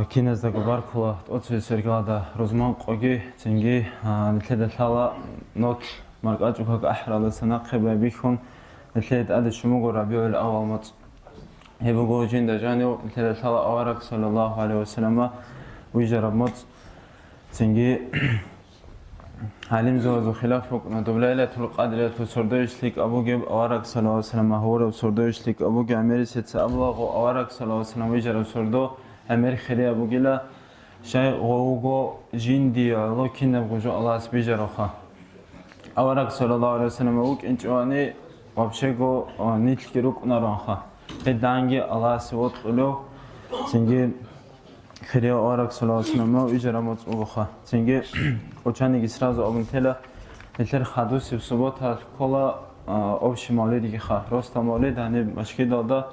Кинес да губаркула, отцу сергада, розман қоги, цинги, нилхеда лала, нот, маркачука ахрада санақиба бихун, нилхед ады шумугу рабиул авал мац. Хебугу жинда жаниу, нилхеда лала аварак саллаллаху алейхи вассалама, уйжараб мац, цинги, حالیم زوج خلاف وقنا دبلایل طول قادر تو سردویش لیک ابو گب آوارک صلی الله علیه و هور سردویش لیک ابو گب امیر ست ابلاغ آوارک صلی الله علیه و ویجر سردو امیر خیلی ابو گلا شای غوگو جندی الله کی نبوجو الله اس بیجر خا آوارک صلی الله علیه و وک انچوانی وابشگو نیت کی روک نران خا بدانگی الله اس وط لو سنگی خیلی آوارک صلی الله علیه و ویجر مات او خا سنگی Учаники сразу обнтела, нетер хадуси в суббота кола общий молитвы ха, роста молитвы, они машки дада,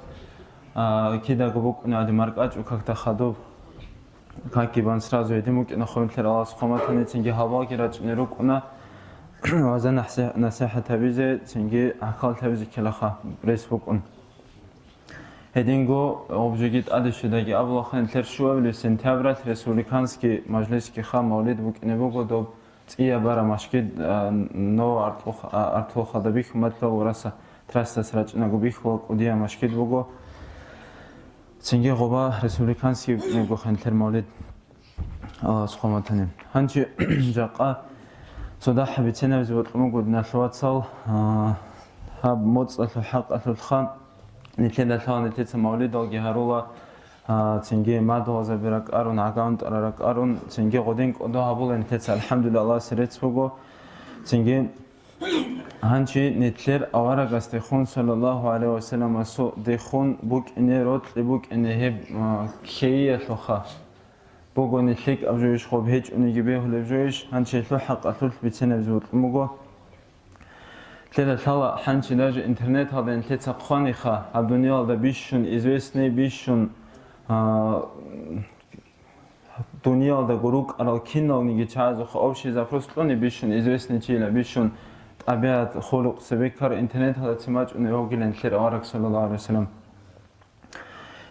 кида губук на демаркач, как-то хаду, как и бан сразу едим, на хомтер Аллах сухамат не цинги хава кирач не рук на, вазан насиха табизе цинги акал табизе килаха, рейсбук он. Единго обжигит адишудаги Аллахан тершуавли сентябрат республиканский маджлиски ха молитв букнебуго до ция бара машки но артво хадабих матло ураса траста срачна губих вок удия машки буго цинги гоба республиканский небухан тер молитв Аллах сухаматани ханчи жаqa суда хабитена взвот муго нашлватсал хаб моцал хақ атлхан نتلدا ثاني تيت مولد أو جهرولا تنجي ما دوازا برك أرون عقاونت أرك أرون تنجي قدينك أدو هبول نتلت الحمد لله الله سرت فوقو تنجي هنشي نتلر أورا قستخون صلى الله عليه وسلم سو دخون بوك إني روت لبوك إني هب كيية لخا بوكو نتلك أبجويش خوب هيج ونجيبه لبجويش هنشي لو حق أثلث بتسنة بزوت مغو تلا تلا حنش لاج интернет هذا انت تقخاني خا الدنيا هذا بيشون известный بيشون دنيا هذا جروك على كينو نيجي تشاز خو أوشي زافروستوني بيشون известный تيلا بيشون طبيعة خلق سبيكر интернет هذا تماج إنه يوجي لنتلر أورك صلى الله عليه وسلم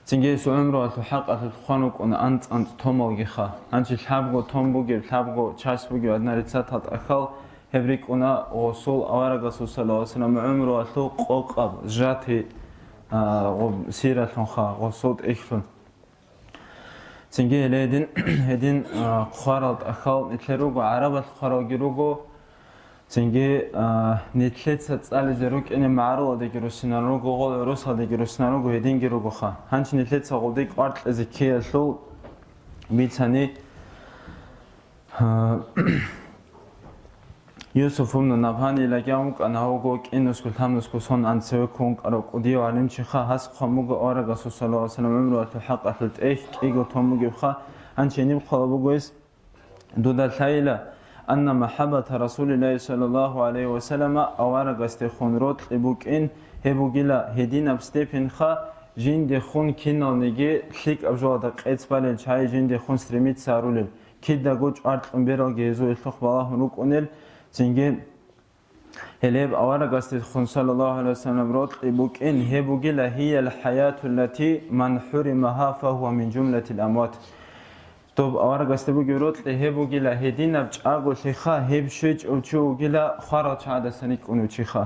تنجي سو عمره الحق الخانوك أنت توموجي خا أنت الحبغو تومبوجي الحبغو تشاسبوجي أدنى رتسات أخال هبريك أنا وصول أوارق صلى الله عليه وسلم عمره أثلو قوقب جاتي سيرة خا وصوت إخلون تنجي هدين خارط أخال نتلروجو عربة خراجروجو تنجي نتلت ستسأل زروك إن معرض ديجرو سيناروجو غول روس ديجرو سيناروجو هدين جروجو خا هنش نتلت سقول ديك أرض أزكية شو بيتاني يوسف من نبهاني لجاوك أنا هوجوك إنه سكول تامنس كوسون عن سوكونك أروك وديو علم شخا هس خموج أورج صلى الله عليه وسلم عمره الحق أثلت إيه إيجو توموج بخا عن شنيم خلابوجويس دودا ثايلة أن محبة رسول الله صلى الله عليه وسلم أورج استخون روت لبوك إن هبوجلا هدين أبستيبين خا جين دخون كينو نيجي خليك أبجودك إتبال شاي جين دخون ستريميت سارولل كيدا جوج أرض أمبيرو جيزو الفخ بالله نوك أنيل تنجي هلب أورا قصد خن صلى الله عليه وسلم رد إبوك إن هبوجلا هي الحياة التي من حرمها فهو من جملة الأموات. طب أورا قصد بجرد هبوجلا هدينا بجاغو شيخا هبشج وشوجلا خرج هذا سنك ونشيخا.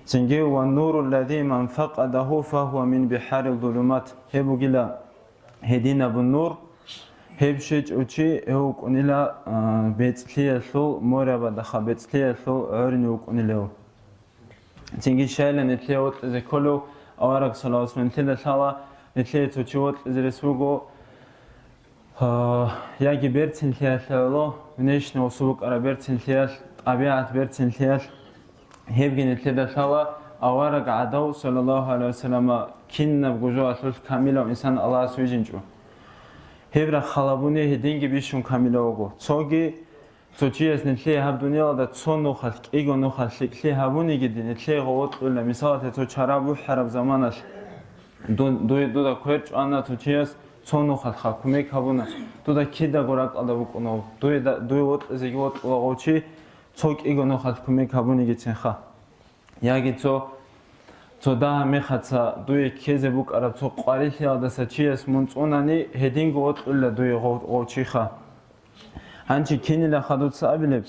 تنجي والنور الذي من فقده فهو من بحار الظلمات. هبوجلا هدينا بالنور هبشج وشي هو كونيلا بيتليه شو مورا بدخا بيتليه شو عرني وكونيلو تيجي شايل نتليوت إذا كله أوراق صلاة من تلا شلا نتليه توشوت إذا رسوقو ياجي بيرتين تليه شلو ونيش نوصوك على بيرتين تليه طبيعة بيرتين تليه هبجي نتليه شلا أوراق عدو صلى الله عليه وسلم كنا بجوا أشوف كاملة إنسان الله سويجنجو هبرا خلابوني هدينجي بيشون كاميلوغو توغي توچيس نتلي هاب دنيا دا تصون نوخالك ايغو نوخالك لي هابوني جدي نتلي غوت ولا مثال تو چرابو حرب زمانش دو دا كويرچ انا توچيس تصون نوخال خاكوميك هابونا دو دا كيدا غوراك ادابو كونو دو وات زيغي وات غوچي توك ايغو نوخال كوميك هابوني جتين خا ياغي تو Coda mexatsa duye keze buk arab co qarili adasa chies munconani hedingo otla duye ochixa hanchi kinila khadutsa abileb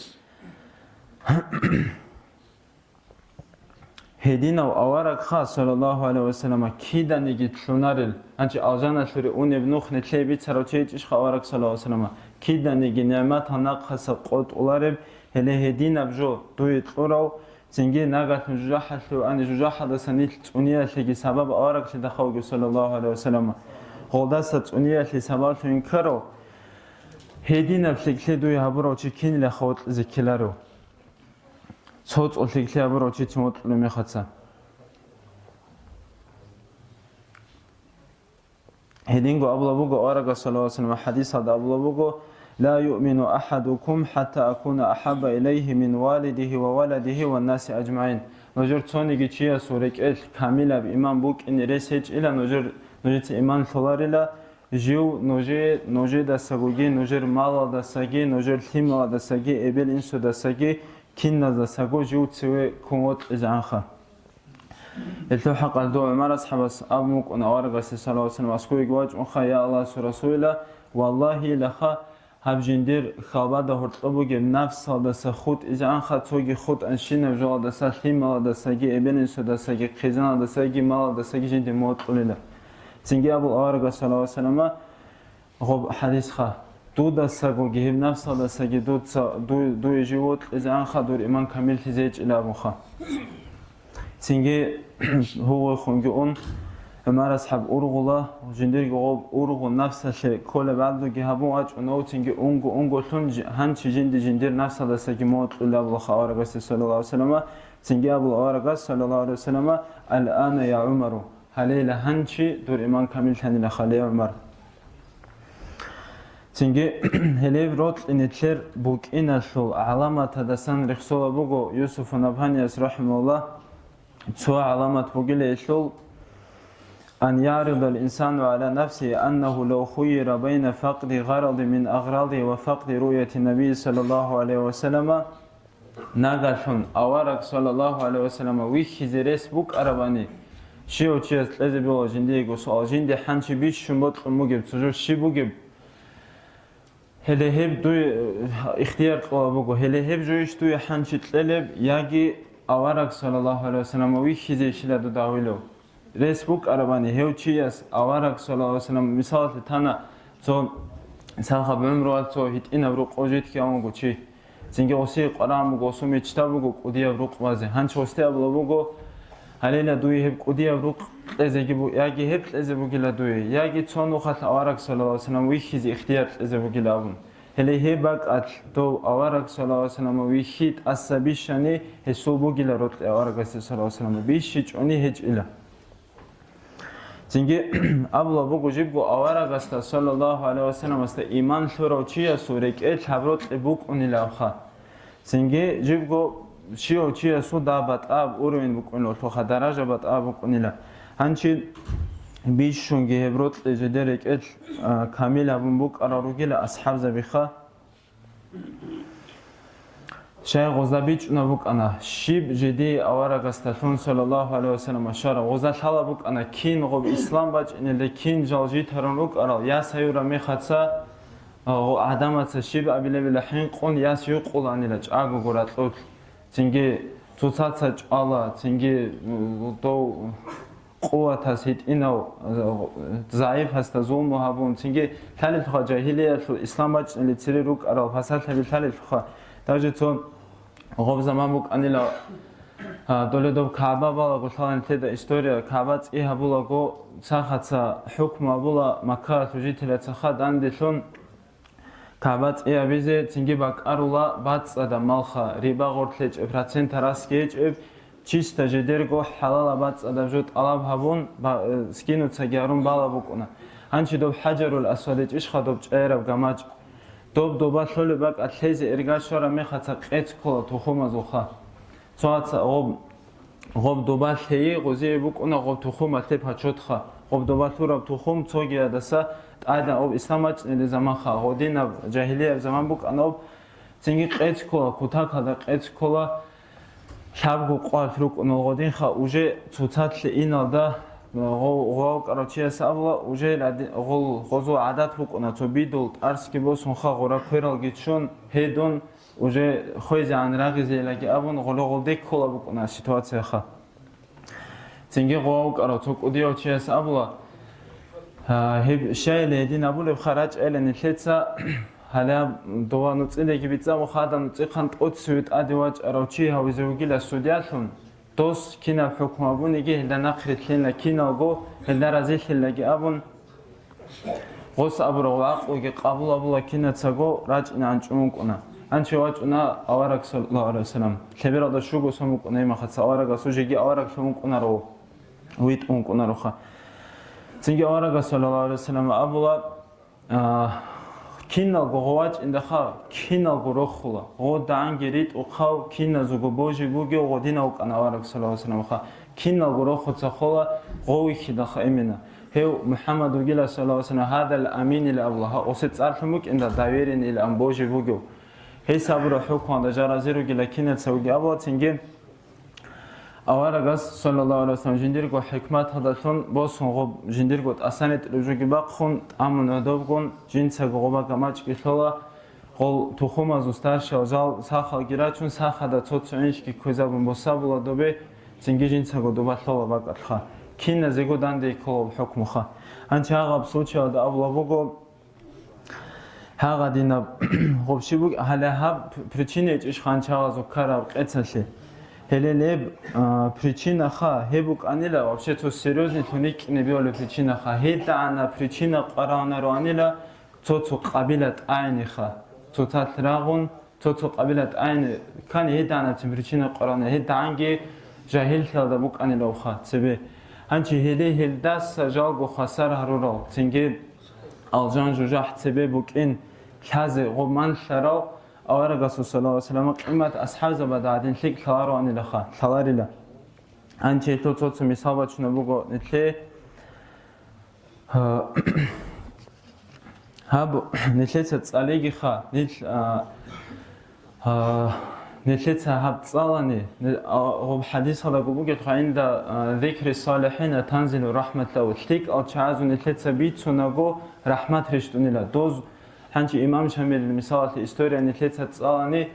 hedina awarak kha sallallahu alaihi wasallam kidani gitlunaril hanchi aljana shuri unebnuх netlebi tsarochich awarak sallallahu alaihi wasallam kidani ginemat hanaq khasa qot ulareb hele hedina bjo duye turaw Цинги нагат жужахалу ани жужахада санил цунияли сабаб аварак шидахауги саллаллаху алейхи вассалам холдаса цунияли сабаб инкаро хедина фликледу ябро чикин ла хот зикиларо цот олигле ябро читмот лемехаца хединго аблабуго аварак саллаллаху алейхи вассалам хадис ада аблабуго لا يؤمن أحدكم حتى أكون أحب إليه من والده وولده والناس أجمعين. نجر توني جيا سورك إل كاملة بإمام بوك إن رسج إلى نجر إيمان ثلارلا جو نجر دساجي نجر مال دساجي نجر ثمة دساجي إبل إنسو دساجي كنا دساجو جو تسوي كموت إزعنخا. التوحق الدعاء مرس حبس أبمك أن أورغس صلى الله عليه وسلم أسكوي جواج أخا يا الله رسوله والله لخا هبجندر خالباده هرطبوگه نفس دست خود اجان خطوگی خود انشین وجال دست خیم دستگی ابن سو دستگی خزان دستگی مال دستگی جند موت قلیله تنگی ابو آرگ صلی الله علیه وسلم خب حدیث خا دو دستگی هم نفس دستگی دو جوت اجان خدور ایمان کامل تیزیج الابو خا تنگی هو خونگی اون ما أصحاب أورغلا وجندر جواب أورغ نفس الشيء كل بعض جهابو أج ونوتينج أونغو ثون هنش جندر نفس هذا سجموت إلا الله خارج صلى الله عليه وسلم تنجي أبو الخارج صلى الله عليه وسلم الآن يا عمر هليل هنش دور إيمان كامل ثاني لخالي عمر تنجي هليف روت إن تلر بوك إن الشول علامة هذا سن رخصول بوجو يوسف نبهاني رحمه الله سوى علامة بوجي الشول أن يعرض الإنسان على نفسه أنه لو خير بين فقد غرض من أغراضه وفقد رؤية النبي صلى الله عليه وسلم نغشون أورك صلى الله عليه وسلم ويخي زرس بوك أرباني شيء وشيء لازم يقول جندي سؤال جندي حنش بيش شمبط مجيب تجور شي بوجب هله هب دوي اختيار قوابوكو هله هب جويش دوي حنش تلب ياجي أورك صلى الله عليه وسلم ويخي زيش لدو داويلو ريسبوك أرباني هيوتشياس أوارك صلى الله عليه وسلم مثال تانا تو ساخب عمره تو هيت إنا بروق أوجيت كيامو قوشي زنجي أوسي قرام بوغو سومي تشتابوغو قوديا بروق وازي هانش وستي أبلوبوغو هليلا دوي هب قوديا بروق لزيجيبو ياجي هب لزيبوغي لدوي ياجي تونو خات أوارك صلى الله عليه وسلم ويخيزي اختيار لزيبوغي لابون هلي هباك أتل تو أوارك صلى الله عليه وسلم ويخيت أسابيشاني هسوبوغي لروت أوارك صلى الله عليه وسلم بيشيج عني هج إلا Çünkü abla bu gojib bu avara gasta sallallahu aleyhi ve sellem asta iman şuroçiya surek et habrot ebuk unilavha. Çünkü jib bu şiyoçiya su dabat ab urun buk unlo toha daraja bat ab buk unila. Hançi biş şunge hebrot ejederek et kamil abun buk ararugila ashab zabiha. شاي غزابيج نبوك أنا شيب جدي أورا قستفون صلى الله عليه وسلم أشارة غزا حالا بوك أنا كين غب إسلام باج إن اللي كين جالجي ترون بوك أرى يا سيورا ميخاتسا عدمات شيب أبي لبي لحين قون يا سيوق أول أني لج أعو قرات لوك تنجي توتاتج الله تنجي دو قوة تسهيد إنه ضعيف هست زوم مهابون تنجي ثالث خا جاهلية الإسلام باج اللي تري روك أرى فصل ثالث خا درجة غب زمان بوك أني لا دولدو كعبة بالا قلتان تدا إستوريا كعبة إيه بولا قو ساخت حكم بولا مكة تجيت لتخد عندي شون كعبة إيه بيزي تنجي باك أرولا بات أدا مالخا ريبا غورتلج إبراتين تراسكيج إب چیز تجدیر گو حلال بات أدا جود ألاب هبون سكينو تجارون بالا بوكونا هنشي دوب حجر الأسودج إيش خدوب جيرب جماج دوب دوبات لولي باك أتليزي إرغاش شورا ميخاتا قيت كولا تخوما زوخا تواتا غوب دوبات لهي غوزي بوك أنا غوب تخوما تلب هاتشوتخا غوب دوبات لورا تخوم توغي أدسا تايدا غوب إسلامات اللي زمان خا غودينا جاهلية زمان بوك أنا غوب تنجي قيت كولا كوتاكا دا قيت كولا لابو قال فروق نلقدين خا وجه توتات لإنا ده غو كراتشيا سابلا وجه غول غزو عادات فوق نتوبيدول أرسكي بوسون خا غورا كيرال جيتشون هيدون وجه خويز عن راغزي لكي أبون غلو ديك كولا بكنا سيتواتسيا خا تنجي غو كراتوك وديو تشيا سابلا هب شاي لدين أبول بخراج إلى نتلتسا هلا دوانو تسيدي بيتزا مخادم تيخان تقوتسويت أدواج أروتشي هاو زوجي لسودياتون دوس كنا حكم أبون يجي هلا نقرت لنا كنا جو هلا رزيح لقي أبون غوس أبو رواق ويجي قبول أبولا كنا تساقو راج إن عنشمون كنا عنشي واجنا أوارك صلى الله عليه وسلم كبير هذا شو قسمو كنا ما خدس أوارك سوجي أوارك شمون كنا رو ويت أون كنا روخا تيجي أوارك صلى الله عليه وسلم أبولا كنا غواج إندخا كنا غروخلا غود عنجريت وخاو كنا زوجبوجي بوجي وغدينا وكنا وارك صلى الله عليه وسلم خا كنا غروخ تخلا غوي كده خيمنا هو محمد وجل صلى الله عليه وسلم هذا الأمين إلى الله وست أرحمك إن دايرين إلى أمبوجي بوجو هي صبر حكم هذا جرازيرو جل كنا تسوي أبوا تنجي أوارغاس صلى الله عليه وسلم جنديرغو حكمت هذاتون بوسون غوب جنديرغو أسانت رجوجي باقخون أمن أدوبغون جنسا غوبا كماج كيثولا غول تخوما زوستار شوزال ساخال جيراتون ساخادا توتسوينشكي كوزابون بوسابولا دوبي زنجي جنسا غودوبا ثولا باقاتخا كينا زيغو داندي كولوب حكمخا أنت هاغاب سوچا دا أبلابوغو هاغا دينا غوبشيبوغ هلا هاب причине ичханчага зукара قецалли Хелелеб причина ха хебук анила вообще то серьезный туник не было причина ха хета она причина qarana ранила то قبيلة عين ха то татрагун то قبيلة عين كان хета она причина qarana хета анги жахил хелда бук анила ха себе анчи хеле хелдас жалгу хасар харурал тинге алжан жужах себе бук ин хазе гоман шарал أوارغ صلى الله عليه وسلم قيمة أصحاب زبادين لك ثارو أن لخا ثاري لا أنتي توت مسابة شنبوغو نتلي هاب نتلي تسأليجي خا نتلي هاب تصالني هو حديث هذا قبوجة عند ذكر الصالحين تنزل رحمة الله وتلك أو تعز نتلي تبيت سنغو رحمة رشتوني لا دوز Ханчи имам Шамиль мисал история нетлеца цалани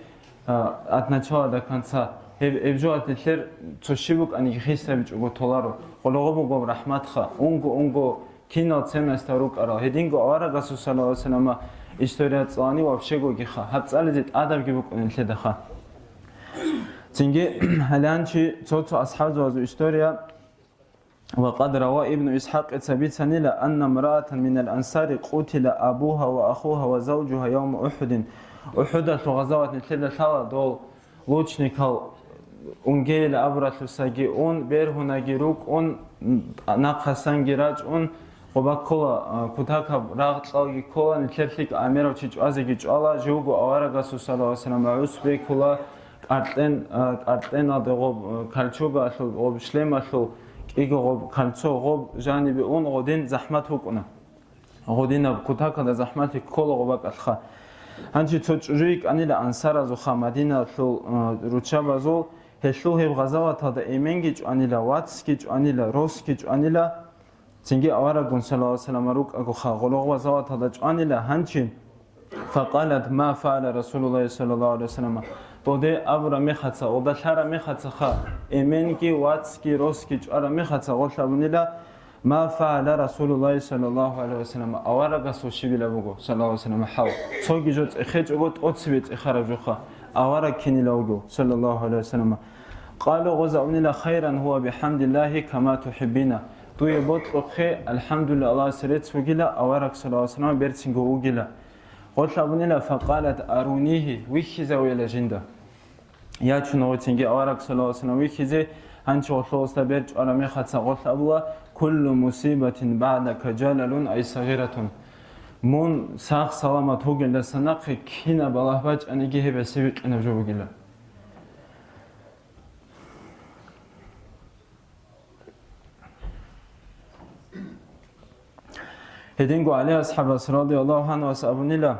от начала до конца. Эвжуат нетлер цошибук ани хисабич уго толару. Гологобу гом рахматха. Унго кино ценность рук ара. Хединго авара гасу саллаллаху алейхи ва саллям история цалани вообще го гиха. Хацализит адаб гибук нетледаха. Тинге халянчи цоцо асхаб зазу история وقد روى ابن إسحاق ثابت سنيلا أن امرأة من الأنصار قتل أبوها وأخوها وزوجها يوم أحد غزوة نتلد ثلا دول لوچنيكال أنجيل أبرة ساجي أون بيرهنا جيروك أون ناقصان جراج أون وبكلا كتاكب راغت لالجي كلا نتلدك أميرو تيج أزجي جالا جوجو أوارغ صلى الله عليه وسلم عسبي كلا أرتين أدغوب كالشوبا أشل وبشلم أشل إيجو كالتو غوب جانب أون غودين زحمته كنا غودين بكتاك هذا زحمته كل غوبك الخا هنشي تجريك أني لأنصار زخا مدينة شو روتشا زول هشلو هي غزوة هذا إيمنجج أني لا واتسكج أني لا روسكج أني لا تنجي أورا قن صلى الله عليه وسلم روك أخا غلو غزوة هذا أني لا هنشي فقالت ما فعل رسول الله صلى الله عليه وسلم بوده أبرا مختص وده شر مختص خا إيمانكي واتسكي روسكي أرا مختص غلطابني لا ما فعل رسول الله صلى الله عليه وسلم أورا قصوشي بلا بقول صلى الله عليه وسلم حاو صوغي جوت إخج أقول أتصبت إخراج خا أورا كني لوجو صلى الله عليه وسلم قالوا غزاوني لا خيرا هو بحمد الله كما تحبين توي بطلق الحمد لله الله سرت وجلا أورا صلى الله عليه وسلم بيرتشنجو وجلا قلت أبني فقالت أرونيه ويخزا ويلا جندا يا شنو تنجي أورك صلى الله عليه وسلم ويخزا هنش الله استبرج على مختص قلت أبوه كل مصيبة بعدك جلل أي صغيرة من ساق سلامة هوجل لسناق كنا بالهبج أن يجيه بسبيك أنا جوجلا هدينغو عليه أصحاب رضي الله عنه وسأبني له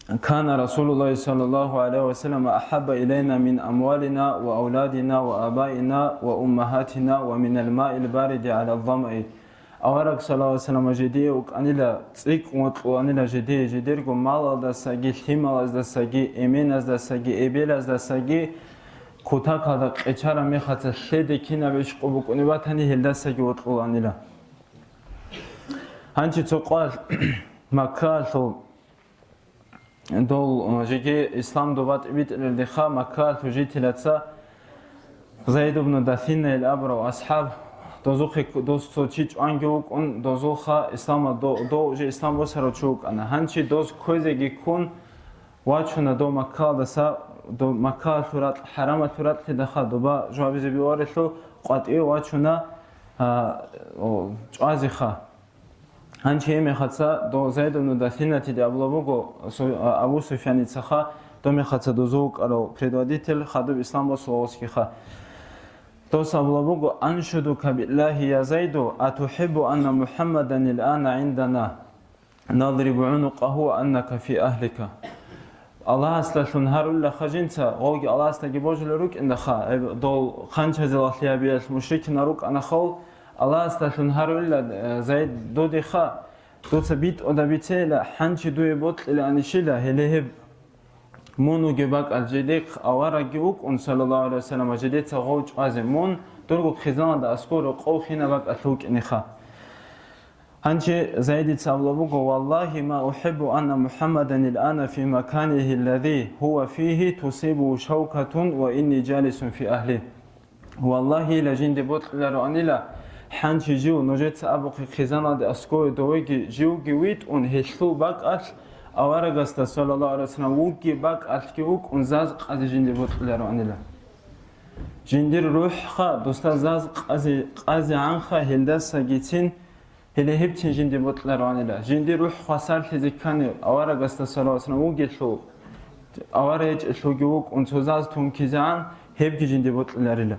كان رسول الله صلى الله عليه وسلم أحب إلينا من أموالنا وأولادنا وآبائنا وأمهاتنا ومن الماء البارد على الظمأ. أورك صلى الله عليه وسلم جدي وكأنلا تيك وأنلا جدي جديركو مال دساجي ثمال دساجي إمين دساجي إبل دساجي كوتا كذا إشارة مخات الشيء كنا بيشقبك ونباتني هلدساجي وطلانلا. هنشي تقال مكالو دول جيكي إسلام دوبات بيت الدخا مكالو جيتي لتسا زيد بن دثينة الأبر وأصحاب دوزوخي دوستو تيج أنجوك أن دوزوخا إسلام دو جي إسلام بسرو تشوك أنا هنشي دوز كويزي كون واتشونا دو مكال دسا دو مكال ثورات حرام ثورات لدخا دوبا جوابيزي بيوارثو قطعي واتشونا جوازيخا هنچی میخواسته دو زید بن دثینه تیدی ابلابوگو ابو سفیانی تخا دو میخواسته دو زوج رو پردادیتل خدوب اسلام با سواسکی خا دو سابلابوگو انشدو کبالله یا زیدو اتحب ان محمدا الان عندنا نضرب عنقه وانك في اهلك. الله استلون هر الله خجنتا غوگی الله استگی بوجلروک اندخا دول خانچه زلاتیا بیل مشرک نروک انا خول الله استلون هر الله زید دو دیخا دو تبیت ادبیتلا حنچ دوی بوت لانشیلا هله مونو گباک الجدیق آوارا گیوک اون صلی الله علیه وسلم جدیت غوج ازمون درگو خزان دا اسکور قوخینا باک اتوک نخا هنچ زید تابلوگو والله ما احب ان محمدا الان في مكانه الذي هو فيه تصيبه شوكة واني جالس في اهله. والله لجند بوت لرانيلا حنچ جو نوجت ابو خزان دا اسکور دوگی جو گویت اون هشلو باک أورجست صلى الله عليه وسلم وكي باك أتكيوك ونزاز قاضي جندي بطلع رانيلا جندير روح خا دوستا زاز قاضي عن خا هلدا سجيتين هلا هبتين جندي بطلع رانيلا جندير روح خسر تذكرني أورجست صلى الله عليه وسلم وكي شو أورج شو جوك ونزاز توم كيزان هبكي جندي بطلع ريلا.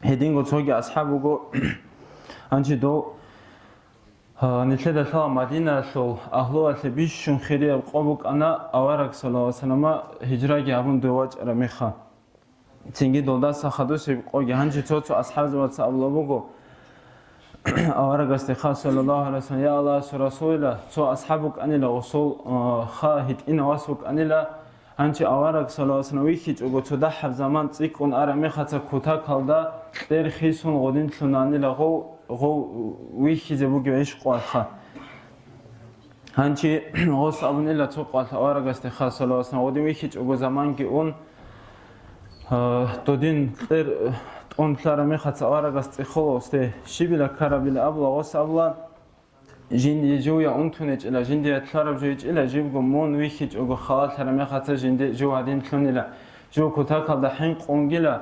هدينغو توجي أصحابه أنجي دو نتلد ثلا مدينة شو أهلو أتبيش شون خيري القبوك أنا أورك صلى الله عليه وسلم هجرة جابون دواج رميخا تنجي دولدا سخدو سيبقوجي هنجي توتو أصحاب زوات أبلوبوغو أورك استخا صلى الله عليه وسلم يا الله رسول الله تو أصحابك أني لا وصول خاهد إن واسبك أني لا هنچی آوارک صلی الله علیه و ویکیچ اوگو تو ده حب زمان تیکون آرامی خاطر کوتا کالدا در خیسون غدین تلونانی لغو ویکی زبوگی ویش قوالخا هنچی غوص ابونی لطو قوالت آوارک استخا صلی الله علیه و غدین ویکیچ اوگو زمان که اون دودین در اون تلارامی خاطر آوارک استخول استه شیبی لکارابیل ابلا غوص ابلا جندي جويا أنتونج إلى جندي أتلارب جويج إلى جيبكو مون ويخيج أو خالد هرمي خاطر جندي جو هادين تلون إلى جو كتاك هذا حين قنجلا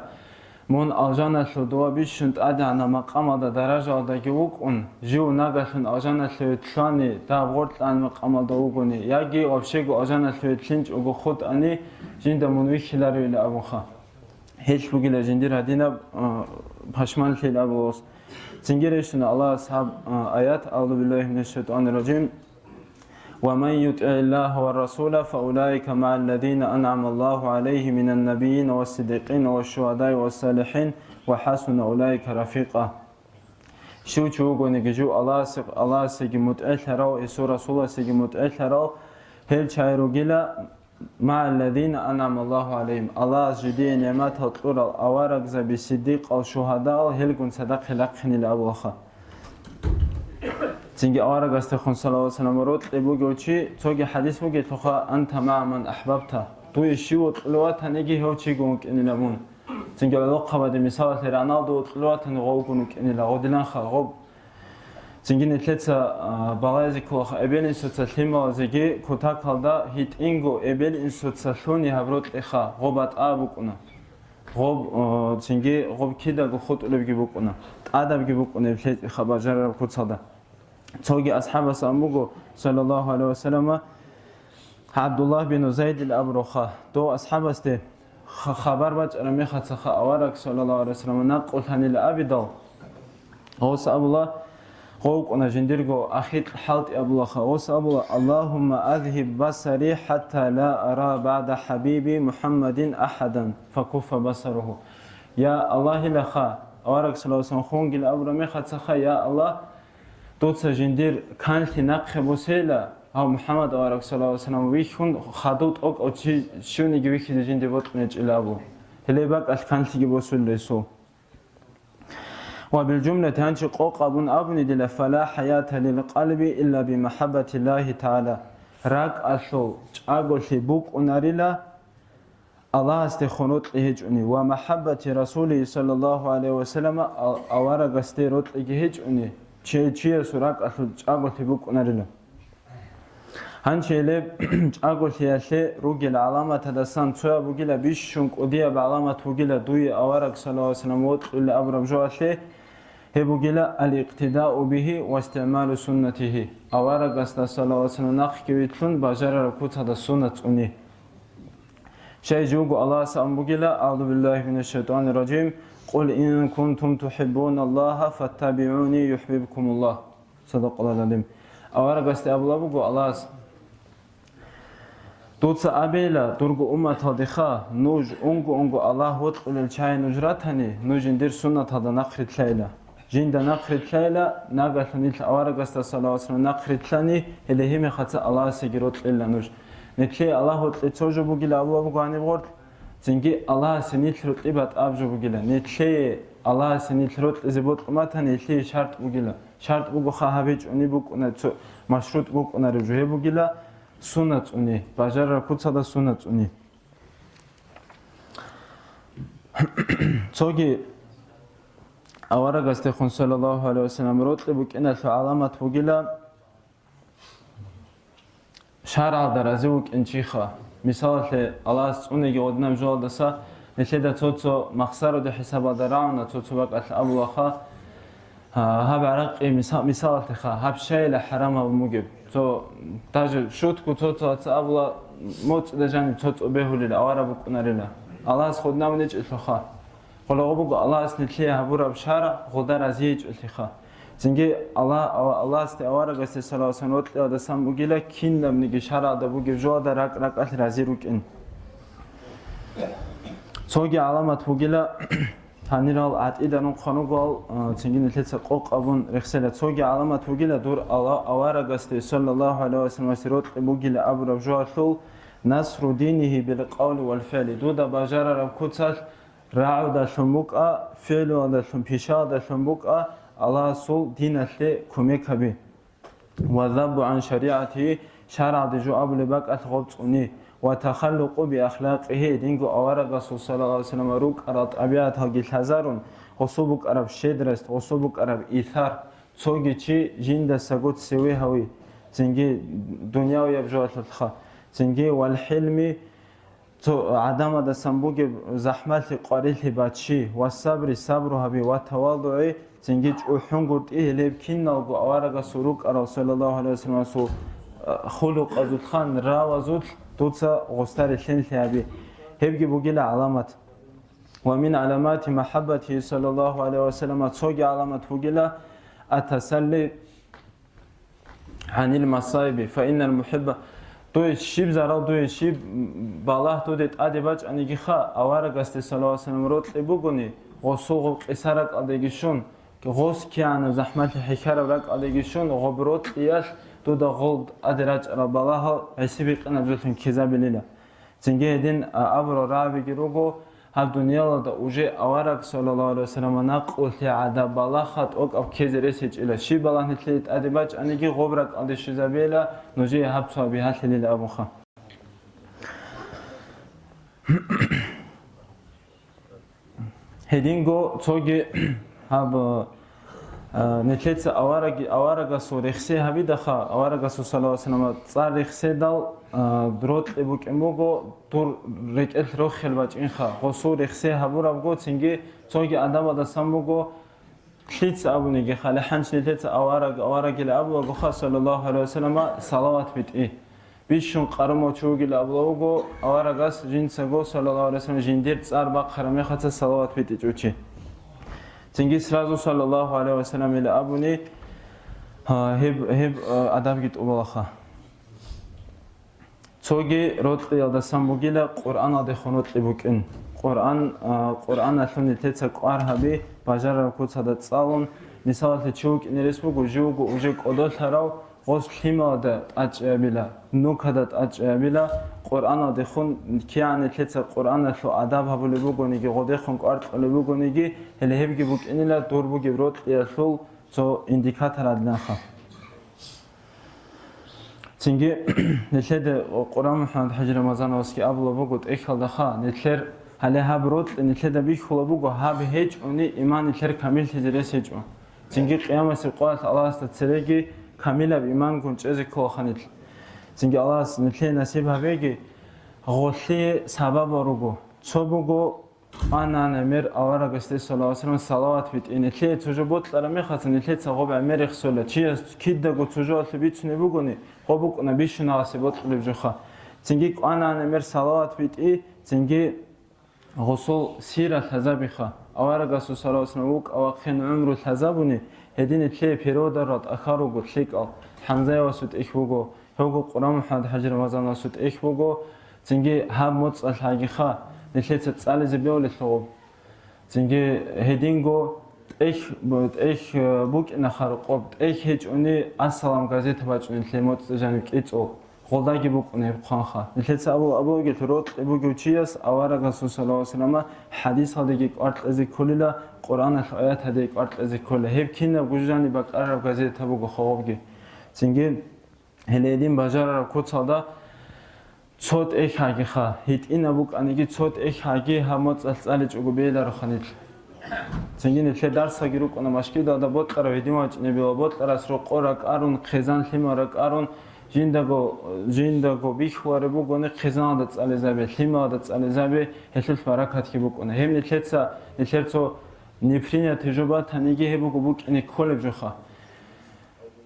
مون أجانا شو دوا بيشنت أدي أنا مقام هذا درجة هذا جوك أن جو ناقشن أجانا شو تلاني تابورت عن مقام هذا وقني يجي أبشيجو أجانا شو تلينج أو خود أني جند مون ويخيلارو إلى أبوخا هيش بقول جندي هادينا بحشمان في الأبوس تنجريشنا الله أصحاب آيات أعوذ بالله من الشيطان الرجيم ومن يطع الله والرسول فأولئك مع الذين أنعم الله عليهم من النبيين والصديقين والشهداء والصالحين وحسن أولئك رفيقا. شو تشوفون يجوا الله سيج متأثروا يسوع رسول الله سيج متأثروا هل شايرو جلا مع الذين أنعم الله عليهم الله جدي نعمات هطلور الأوارق زبي صديق أو شهداء هل كن صدق لقني الأبوخا تيجي أوارق استخون صلى الله عليه وسلم ورد لبوجو شيء توجي حديث بوجي تخا أنت مع من أحببته تو يشيو طلوات هنيجي هو شيء قومك إني لمون تيجي اللقب هذا مثال رونالدو طلوات هنغوقونك إني لغودلان خاغوب تنجي نتلتا بالازي كل أبين إنسوتسليما زيجي كوتاك هذا هيت إنجو أبين إنسوتسلوني هبروت إخا غوبات أبوكنا غوب تنجي غوب كيدا غخوت أولي بجيبوكنا أدب بجيبوكنا بحيث إخا بجرب كوتصدا توجي أصحاب ساموغو صلى الله عليه وسلم عبد الله بن زيد الأبرخة دو أصحاب استه خبر بچ رمی خط خا آورک صلی الله علیه وسلم نقل هنیل ابیدال غوث الله قوق نجندرگو أخيط حالت أبو غوث أبو اللهم أذهب بصري حتى لا أرى بعد حبيبي محمد أحدا فكف بصره يا الله لخا أورك صلى الله عليه وسلم خونجل أبو رمي خطخا يا الله دوت جندير كانت نقخ بوسيلا أو محمد أورك صلى الله عليه وسلم ويكون خدوت أو شوني جويك جندير بطنج إلى أبو هلي باك أشكانت جبوسول لسو وبالجملة هنش قوق أبن دل فلا حياة للقلب إلا بمحبة الله تعالى راك أشو أقول في بوك أناريلا الله استخونوت لهجوني ومحبة رسوله صلى الله عليه وسلم أورق استيروت لهجوني چه سراك أشو أقول في بوك أناريلا هنش لب أقول في أشي روجي العلامة تدسان تويا بوجيلا بيش شنك أديا بعلامة بوجيلا دوي أورق صلى الله عليه وسلم وط إلا أبرم جو أشي هبوجيلا الاقتداء به واستعمال سنته أورق أستا صلى الله عليه وسلم نخ كويتلون بجار ركوت هذا سنة أني شيء جوجو الله سأمبوجيلا أعوذ بالله من الشيطان الرجيم قل إن كنتم تحبون الله فاتبعوني يحببكم الله صدق الله العظيم أورق أستا أبو الله دوتس أبيلا درجو أمة هذخا نوج أنجو الله وطل الشاي نجرتني نوج ندير سنة هذا نقرت ليلة جند نقرت ليلة نقلت نيل أورق أستا صلى الله عليه وسلم نقرت لني اللي هم خط الله سجرت إلا نوج نتلي الله وطل توجو بقول أبو غاني بقول زنجي الله سنيت رت إبات أبجو بقول نتلي الله سنيت رت زبط ما تاني نتلي شرط بقول شرط بقول خاهبيج أني بقول مشروط بقول نرجوه بقول سنة أني بجار ركوت هذا سنة أني توجي أورق استخون صلى الله عليه وسلم رتب إن العلامة وجلا شرع درزوك إنشيخا مثال الله سنة جودنا مجال دسا نتلدا توتو مخسر ده حساب دراونا توتو بقى الأبوخا هاب عرق مثال تخا هاب شيء لحرام ومجب تو تاج شوت كتوتو أبلا موت دجاني توتو بهولي الأوارا بكوناريلا الله خدنا منيج إلخا خلاص بقول الله سنتليه هبورا بشارع خدار عزيج إلخا زنجي الله استأوارا قست صلى الله عليه وسلم هذا سام بقوله كين لم نيجي شارع ده بقول جوا ده رك أثر إن توجي علامة بقوله هنيرال عتيد أنو خانو قال زنجي نتلت قوق أبون رخصة توجي علامة بقوله دور الله أوارا قست صلى الله عليه وسلم سيروت بقوله أبو رجوع ثول نصر دينه بالقول والفعل دودا بجار ركوتال راعو دا شمبوكا فعلو دا شمبيشا دا شمبوكا الله سول دين اللي كوميك بي وذب عن شريعته شرع دجو أبو لباك أتغبطني وتخلق بأخلاقه دينجو أورا رسول صلى الله عليه وسلم روك أراد أبيات هاجي الهزارون غصوبك أراب شدرست غصوبك أراب إيثار توجي چي جين سقوط سوي هوي زنجي دنيا ويبجو الخا زنجي والحلمي تو عدم دا سنبوج زحمة قارئ باتشي والصبر صبرها بي والتواضع زنجي وحنقول إيه لبكين نلقو أورق سروق رسول الله عليه وسلم سو خلق أزود خان راوزود توتسا غستار الشين ثيابي هبجي بوجي علامات ومن علامات محبته صلى الله عليه وسلم توجي علامات بوجي التسلي عن المصائب فإن المحبة توی شیب زارال توی شیب بالاه تو دید آدیباج انیگی خا آوارگ است صلی الله علیه و سلم روت لبوگونی غسوق قصرت آدیگیشون که غس کیان زحمت حکر ورق آدیگیشون غبروت لیاش تو دا غلد آدیراج را بالاه عصبی قنبزتون کذابیلیلا زنگه دین ابرو رابی گروگو هر دنیا دا اوجه آوارگ صلی الله علیه و سلم نقل عدا بالاه خط اوک اب کذریسیج اله شی بالاه نتلیت آدیباج انیگی غبرت آدیشزابیلا نوجه هب صابی هات لیل ابو خا هدینگو توگی هب نتلیت آوارگ سورخسی هبی دخا آوارگ صلی الله علیه و سلم صارخسی دال دروت لبوک اموگو دور رکل روح خلباج این خا قصور رخسی هبورم گو تنگی توگی آدم دستم بگو کلیت ابو نگی خاله حنش نتلیت آوارگ لابو گو خا صلی الله علیه و سلم صلوات بیت бишун қарымо чугил аблауго аварагас жинсаго саллаллаху алейхи вассалам жиндир царба қараме хаца салават петичучи. Цинги сразу саллаллаху алейхи вассалам или абуни хеб адабгит убалаха. Цоги ротли алдасам бугила Qur'an адехонот либукин. Qur'an аллуни теца қуархаби бажара куцада цалун мисалати чук нересбугу жугу уже кодоларав غوز خیماده اجابیلا نوکدت اجابیلا قرآن دخون کیانی تلت قرآن لو ادب هبلی بگونیگی غده خون کارت هبلی بگونیگی هلی هبگی بک اینیلا دور بگی برات لیالو تو اندیکاتر ادلن خا. چنگی نتلد قرآن محمد حج رمضان واسکی ابلا بگود اخال دخا نتلر هلی هبرات نتلد بیخولا بگو هب هیچ اونی ایمان نتلر کامل تجربه سیجو. چنگی قیامت سقوط الله است ترگی کاملا ایمان کن چیزی که خانید. چنگی الله است نتلی نصیب هویگی غوثی سبب آروگو. چو بگو آن امیر آواره گسته صلی الله علیه و صلوات بیت. نتلی تجربات لرمی خواست نتلی تقوب امیر خسوله. چی است کی دگو تجربات بیتونی بگونی. خوب کنه بیشون آسیبات لبجخا. چنگی آن امیر صلوات بیت چنگی غسل سیرت حذابی خا. آواره گسته صلی الله علیه و آوخین عمر حذابونی. هدين تلي بيرودا رات أخارو قلت لك حمزة وسوت إخوجو هوجو قرآن محمد حج رمضان وسوت إخوجو تنجي هاب متص الحاجة خا نتلي تسأل زبيو للثوب تنجي هدينجو إخ بوك نخار قب إخ هيج أني السلام غازيت باج نتلي متص جانب إتو خلداجي بوك أني بخانخا نتلي أبو قلت روت أبو جوتشياس أوارا رسول صلى الله عليه وسلم حديث هذا جيك أرت أزي كللا قرآن الآيات هذه أرت أزي كله هيب كنا بوجاني بقرب غازيت تبوك خوابجي تنجي هليدين بجار كوت هذا صوت إخ حاجة خا هيت إن أبوك أنيجي صوت إخ حاجة همت ألتالج أقول بيلا رخانيت تنجي نتلي درس هجروك أنا مشكلة هذا بوت قرا فيديو ما نبي بوت قرا سرق قرا كارون خزان ثمار كارون جندگو بیخواره بگونه خزان دست علیزابه ثما دست علیزابه هشل فرقت کی بکنه هم نتلتو نفرینه تجربه تنیگی هی بگو بک اینی کل بجخا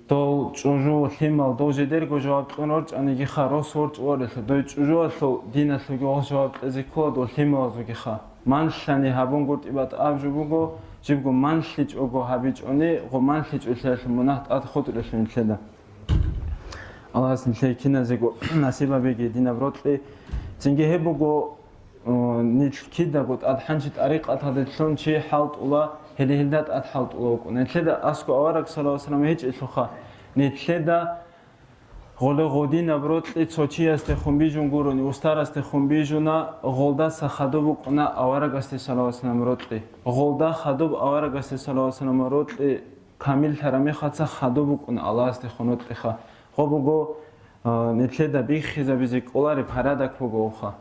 تو چوجو ثما دو جدر گو جواب کنارج انیگی خرا سورت وارد دو چوجو تو دین تو گو جواب از کل دو ثما زوگی خا من شنی هبون گرد ایبات آبجو بگو جیبگو من شلیج اوگو هبیج اونی گو من شلیج اشلش منحت اد خود رسون شده الله است نتلی کی نزگو نصیبه بگی دین براتلی چنگی هبگو نیت کی دگود اد حنچ طریق اد هدتون چی حالت اولا هدیهدت اد حالت اولا کو نتلی دا اسکو آورک صلی الله علیه و سلم هیچ اشلخا نتلی دا غول غودی نبراتلی چوچی است خونبیجون گورونی استار است خونبیجونا غولدا سخدوب کنا آورک است صلی الله علیه و سلم براتلی غولدا خدوب آورک است صلی الله علیه و سلم براتلی کامل ترامی خاطر خدوب کن الله است خونت خا خوبگو نتلی دا بیخ خیزه بیزی کولاری پرادک بگو خا